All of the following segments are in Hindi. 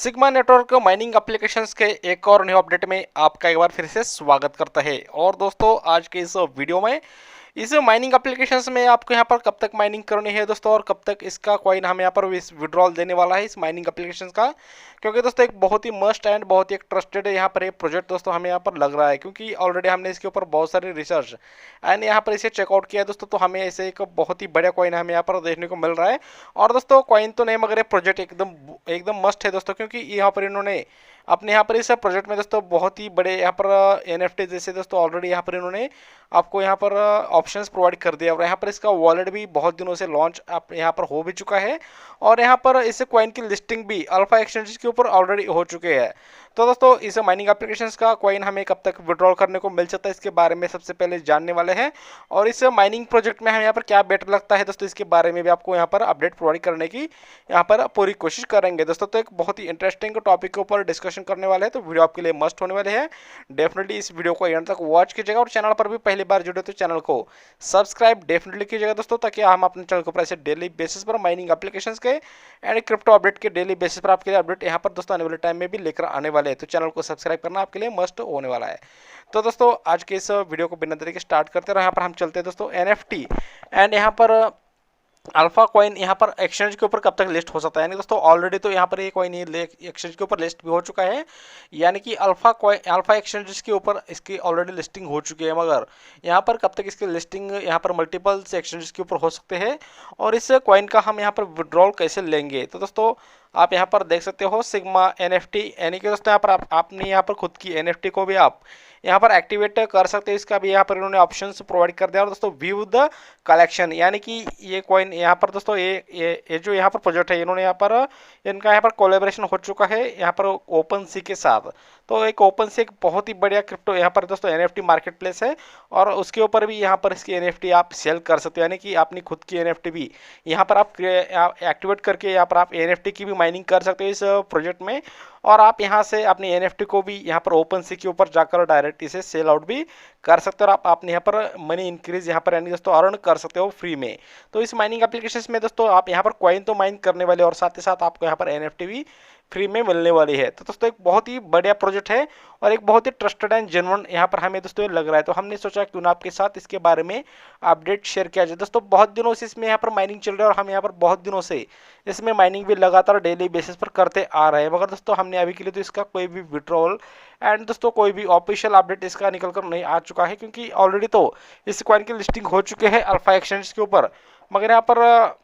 सिग्मा नेटवर्क माइनिंग एप्लीकेशंस के एक और न्यू अपडेट में आपका एक बार फिर से स्वागत करता है। और दोस्तों आज के इस वीडियो में इस माइनिंग एप्लीकेशंस में आपको यहाँ पर कब तक माइनिंग करनी है दोस्तों, और कब तक इसका कॉइन हमें यहाँ पर इस विड्रॉल देने वाला है इस माइनिंग एप्लीकेशंस का। क्योंकि दोस्तों एक बहुत ही मस्ट एंड बहुत ही एक ट्रस्टेड यहाँ पर एक प्रोजेक्ट दोस्तों हमें यहाँ पर लग रहा है, क्योंकि ऑलरेडी हमने इसके ऊपर बहुत सारी रिसर्च एंड यहाँ पर इसे चेकआउट किया है दोस्तों। तो हमें ऐसे एक बहुत ही बढ़िया कॉइन हमें यहाँ पर देखने को मिल रहा है। और दोस्तों कॉइन तो नहीं मगर ये प्रोजेक्ट एकदम एकदम मस्ट है दोस्तों, क्योंकि यहाँ पर इन्होंने अपने यहाँ पर इस प्रोजेक्ट में दोस्तों बहुत ही बड़े यहाँ पर एनएफटी जैसे दोस्तों ऑलरेडी यहाँ पर इन्होंने आपको यहाँ पर ऑप्शंस प्रोवाइड कर दिया। और यहाँ पर इसका वॉलेट भी बहुत दिनों से लॉन्च आप यहाँ पर हो भी चुका है, और यहाँ पर इस कॉइन की लिस्टिंग भी अल्फा एक्सचेंजेस के ऊपर ऑलरेडी हो चुके हैं। तो दोस्तों इस माइनिंग एप्लीकेशंस का कॉइन हमें कब तक विड्रॉल करने को मिल सकता है इसके बारे में सबसे पहले जानने वाले हैं। और इस माइनिंग प्रोजेक्ट में हमें यहाँ पर क्या बेटर लगता है दोस्तों, इसके बारे में भी आपको यहाँ पर अपडेट प्रोवाइड करने की यहाँ पर पूरी कोशिश करेंगे दोस्तों। तो एक बहुत ही इंटरेस्टिंग टॉपिक के ऊपर डिस्कशन करने वाले हैं, तो वीडियो आपके लिए मस्ट होने वाले हैं। डेफिनेटली इस वीडियो को एंड तक वॉच कीजिएगा, और चैनल पर भी पहली बार जुड़े तो चैनल को सब्सक्राइब डेफिनेटली कीजिएगा दोस्तों, ताकि हम अपने चैनल के ऊपर ऐसे डेली बेसिस पर माइनिंग एप्लीकेशंस के एंड क्रिप्टो अपडेट के डेली बेसिस पर आपके लिए अपडेट यहाँ पर दोस्तों आने वाले टाइम में भी लेकर आने वाले हैं। तो चैनल को सब्सक्राइब करना आपके लिए मस्ट होने वाला है। तो दोस्तों आज के इस वीडियो को बिना देरी के स्टार्ट करते हैं। यहाँ पर हम चलते हैं दोस्तों एनएफटी एंड यहाँ पर अल्फा कॉइन यहाँ पर एक्सचेंज के ऊपर कब तक लिस्ट हो सकता है। यानी दोस्तों ऑलरेडी तो यहाँ पर ये कॉइन एक्सचेंज के ऊपर लिस्ट भी हो चुका है, यानी कि अल्फा एक्सचेंजेस के ऊपर इसकी ऑलरेडी लिस्टिंग हो चुकी है। मगर यहाँ पर कब तक इसकी लिस्टिंग यहाँ पर मल्टीपल एक्सचेंजेस के ऊपर हो सकते हैं, और इस कॉइन का हम यहाँ पर विड्रॉल कैसे लेंगे। तो दोस्तों आप यहाँ पर देख सकते हो सिग्मा एनएफटी, यानी कि दोस्तों यहाँ पर आपने यहाँ पर खुद की एनएफटी को भी आप यहाँ पर एक्टिवेट कर सकते हैं। इसका भी यहाँ पर इन्होंने ऑप्शंस प्रोवाइड कर दिया। और दोस्तों व्यू द कलेक्शन, यानी कि ये कॉइन यहाँ पर दोस्तों ये जो यहाँ पर प्रोजेक्ट है इन्होंने यहाँ पर इनका यहाँ पर कोलेबोरेशन हो चुका है यहाँ पर ओपन सी के साथ। तो एक ओपन सी एक बहुत ही बढ़िया क्रिप्टो यहाँ पर दोस्तों एनएफटी मार्केट प्लेस है, और उसके ऊपर भी यहाँ पर इसकी एनएफटी आप सेल कर सकते हो, यानी कि अपनी खुद की एनएफटी भी यहाँ पर आप एक्टिवेट करके यहाँ पर आप एनएफटी की भी माइनिंग कर सकते हो इस प्रोजेक्ट में। और आप यहाँ से अपनी एनएफटी को भी यहाँ पर ओपन सी के ऊपर जाकर डायरेक्ट इसे सेल आउट भी कर सकते हो, और आप अपने यहाँ पर मनी इंक्रीज यहाँ पर यानी दोस्तों अर्न कर सकते हो फ्री में। तो इस माइनिंग एप्लीकेशंस में दोस्तों आप यहाँ पर कॉइन तो माइन करने वाले, और साथ ही साथ आपको यहाँ पर एनएफटी भी फ्री में मिलने वाली है। तो दोस्तों एक बहुत ही बढ़िया प्रोजेक्ट है, और एक बहुत ही ट्रस्टेड एंड जेन्युइन यहाँ पर हमें दोस्तों लग रहा है। तो हमने सोचा क्यों ना आपके साथ इसके बारे में अपडेट शेयर किया जाए। दोस्तों बहुत दिनों से इसमें यहाँ पर माइनिंग चल रही है, और हम यहाँ पर बहुत दिनों से इसमें माइनिंग भी लगातार डेली बेसिस पर करते आ रहे हैं। मगर दोस्तों हमने अभी के लिए तो इसका कोई भी विड्रॉल एंड दोस्तों कोई भी ऑफिशियल अपडेट इसका निकल कर नहीं आ चुका है, क्योंकि ऑलरेडी तो इस कॉइन की लिस्टिंग हो चुके हैं अल्फा एक्सचेंज के ऊपर। मगर यहाँ पर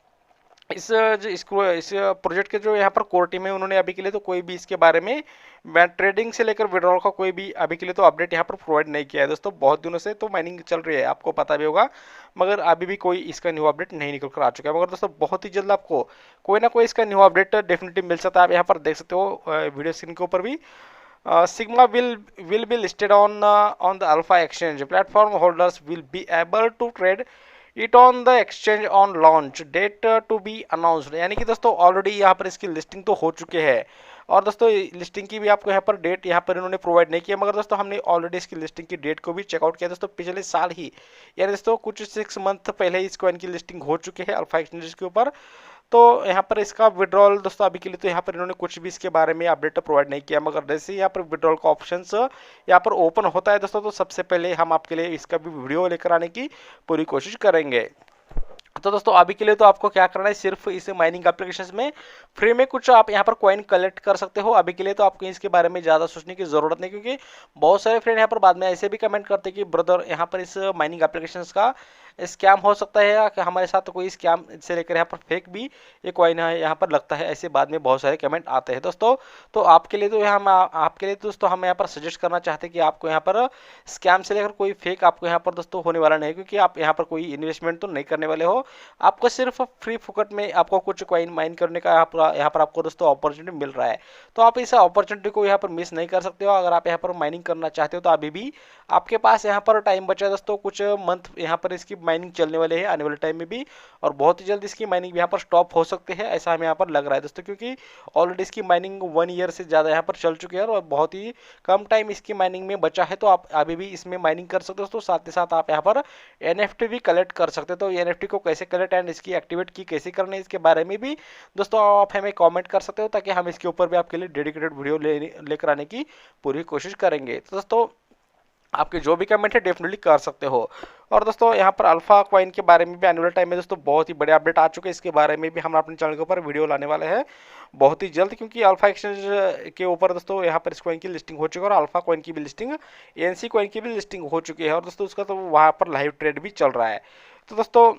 इस प्रोजेक्ट के जो यहाँ पर कोर टीम है उन्होंने अभी के लिए तो कोई भी इसके बारे में ट्रेडिंग से लेकर विड्रॉल का कोई भी अभी के लिए तो अपडेट यहाँ पर प्रोवाइड नहीं किया है। दोस्तों बहुत दिनों से तो माइनिंग चल रही है, आपको पता भी होगा, मगर अभी भी कोई इसका न्यू अपडेट नहीं निकल कर आ चुका है। मगर दोस्तों बहुत ही जल्द आपको कोई ना कोई इसका न्यू अपडेट डेफिनेटली मिल सकता है। आप यहाँ पर देख सकते हो वीडियो स्क्रीन के ऊपर भी Sigma will be listed on the Alpha exchange. Platform holders will be able to trade it on the exchange on launch date to be announced, यानी कि दोस्तों ऑलरेडी यहाँ पर इसकी लिस्टिंग तो हो चुके हैं। और दोस्तों लिस्टिंग की भी आपको यहाँ पर डेट यहाँ पर इन्होंने प्रोवाइड नहीं किया, मगर दोस्तों हमने ऑलरेडी इसकी लिस्टिंग की डेट को भी चेकआउट किया दोस्तों पिछले साल ही, यानी दोस्तों कुछ 6 मंथ पहले इस कॉइन की लिस्टिंग हो चुके हैं अल्फा एक्सचेंजेस के ऊपर। तो यहाँ पर इसका विड्रॉल दोस्तों अभी के लिए तो यहाँ पर इन्होंने कुछ भी इसके बारे में अपडेट प्रोवाइड नहीं किया, मगर जैसे ही यहाँ पर विड्रॉल का ऑप्शन यहाँ पर ओपन होता है दोस्तों, तो सबसे पहले हम आपके लिए इसका भी वीडियो लेकर आने की पूरी कोशिश करेंगे। तो दोस्तों अभी के लिए तो आपको क्या करना है, सिर्फ इस माइनिंग एप्लीकेशंस में फ्री में कुछ आप यहाँ पर कॉइन कलेक्ट कर सकते हो। अभी के लिए तो आपको इसके बारे में ज़्यादा सोचने की ज़रूरत नहीं, क्योंकि बहुत सारे फ्रेंड यहाँ पर बाद में ऐसे भी कमेंट करते हैं कि ब्रदर यहाँ पर इस माइनिंग एप्लीकेशंस का स्कैम हो सकता है, या कि हमारे साथ तो कोई स्कैम से लेकर यहाँ पर फेक भी ये कॉइन है यहाँ पर लगता है, ऐसे बाद में बहुत सारे कमेंट आते हैं दोस्तों। तो आपके लिए तो आपके लिए दोस्तों हम यहाँ पर सजेस्ट करना चाहते हैं कि आपको यहाँ पर स्कैम से लेकर कोई फेक आपको यहाँ पर दोस्तों होने वाला नहीं, क्योंकि आप यहाँ पर कोई इन्वेस्टमेंट तो नहीं करने वाले हो, आपको सिर्फ फ्री फुकट में आपको कुछ कॉइन माइन करने का यहाँ पर आपको दोस्तों अपॉर्चुनिटी मिल रहा है। तो आप इस अपॉर्चुनिटी को यहाँ पर मिस नहीं कर सकते हो। अगर आप यहाँ पर माइनिंग करना चाहते हो तो अभी भी आपके पास यहाँ पर टाइम बचा है दोस्तों, कुछ मंथ यहाँ पर इसकी माइनिंग चलने वाली है आने वाले टाइम में भी, और बहुत ही जल्द इसकी माइनिंग भी यहाँ पर स्टॉप हो सकती है, ऐसा हमें यहाँ पर लग रहा है दोस्तों, क्योंकि ऑलरेडी इसकी माइनिंग 1 ईयर से ज़्यादा यहाँ पर चल चुकी है और बहुत ही कम टाइम इसकी माइनिंग में बचा है। तो आप अभी भी इसमें माइनिंग कर सकते हो दोस्तों। साथ ही साथ आप यहाँ पर NFT भी कलेक्ट कर सकते हो। तो NFT को कैसे कलेक्ट एंड इसकी एक्टिवेट की कैसे करनी है, इसके बारे में भी दोस्तों आप हमें कमेंट कर सकते हो, ताकि हम इसके ऊपर भी आपके लिए डेडिकेटेड वीडियो लेकर आने की पूरी कोशिश करेंगे। तो दोस्तों आपके जो भी कमेंट है डेफिनेटली कर सकते हो। और दोस्तों यहाँ पर अल्फा कॉइन के बारे में भी आने वाले टाइम में दोस्तों बहुत ही बड़े अपडेट आ चुके हैं। इसके बारे में भी हम अपने चैनल के ऊपर वीडियो लाने वाले हैं बहुत ही जल्द, क्योंकि अल्फा एक्सचेंज के ऊपर दोस्तों यहाँ पर इस कॉइन की लिस्टिंग हो चुकी है और अल्फा कॉइन की भी लिस्टिंग, एएनसी कॉइन की भी लिस्टिंग हो चुकी है, और दोस्तों उसका तो वहाँ पर लाइव ट्रेड भी चल रहा है। तो दोस्तों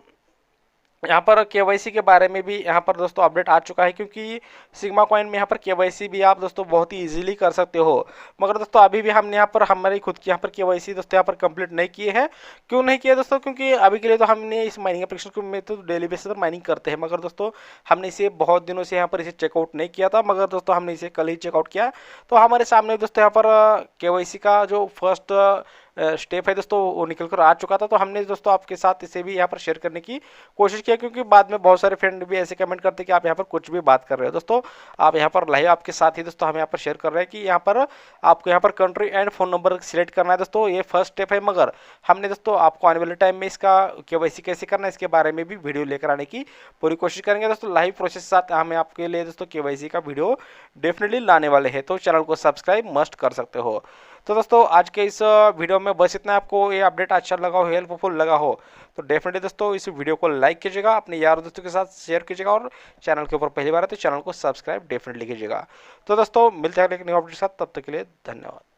यहाँ पर केवाईसी के बारे में भी यहाँ पर दोस्तों अपडेट आ चुका है, क्योंकि सिग्मा कॉइन में यहाँ पर केवाईसी भी आप दोस्तों बहुत ही इजीली कर सकते हो। मगर दोस्तों अभी भी हमने यहाँ पर हमारी खुद की यहाँ पर केवाईसी दोस्तों यहाँ पर कंप्लीट नहीं किए हैं। क्यों नहीं किए दोस्तों? क्योंकि अभी के लिए तो हमने इस माइनिंग एप्लीकेशन को में तो डेली बेसिस पर माइनिंग करते हैं, मगर दोस्तों हमने इसे बहुत दिनों से यहाँ पर इसे चेकआउट नहीं किया था, मगर दोस्तों हमने इसे कल ही चेकआउट किया। तो हमारे सामने दोस्तों यहाँ पर केवाईसी का जो फर्स्ट स्टेप है दोस्तों वो निकल कर आ चुका था। तो हमने दोस्तों आपके साथ इसे भी यहाँ पर शेयर करने की कोशिश किया, क्योंकि बाद में बहुत सारे फ्रेंड भी ऐसे कमेंट करते हैं कि आप यहाँ पर कुछ भी बात कर रहे हो। दोस्तों आप यहाँ पर लाइव आपके साथ ही दोस्तों हम यहाँ पर शेयर कर रहे हैं कि यहाँ पर आपको यहाँ पर country and phone number select करना है दोस्तों, ये फर्स्ट स्टेप है। मगर हमने दोस्तों आपको आने वाले टाइम में इसका केवाईसी कैसे करना है इसके बारे में भी वीडियो लेकर आने की पूरी कोशिश करेंगे दोस्तों। लाइव प्रोसेस के साथ हमें आपके लिए दोस्तों केवाईसी का वीडियो डेफिनेटली लाने वाले हैं, तो चैनल को सब्सक्राइब मस्ट कर सकते हो। तो दोस्तों आज के इस वीडियो में बस इतना। आपको ये अपडेट अच्छा लगा हो, हेल्पफुल लगा हो, तो डेफिनेटली दोस्तों इस वीडियो को लाइक कीजिएगा, अपने यार दोस्तों के साथ शेयर कीजिएगा, और चैनल के ऊपर पहली बार है तो चैनल को सब्सक्राइब डेफिनेटली कीजिएगा। तो दोस्तों मिलते हैं एक न्यू अपडेट के साथ, तब तक के लिए धन्यवाद।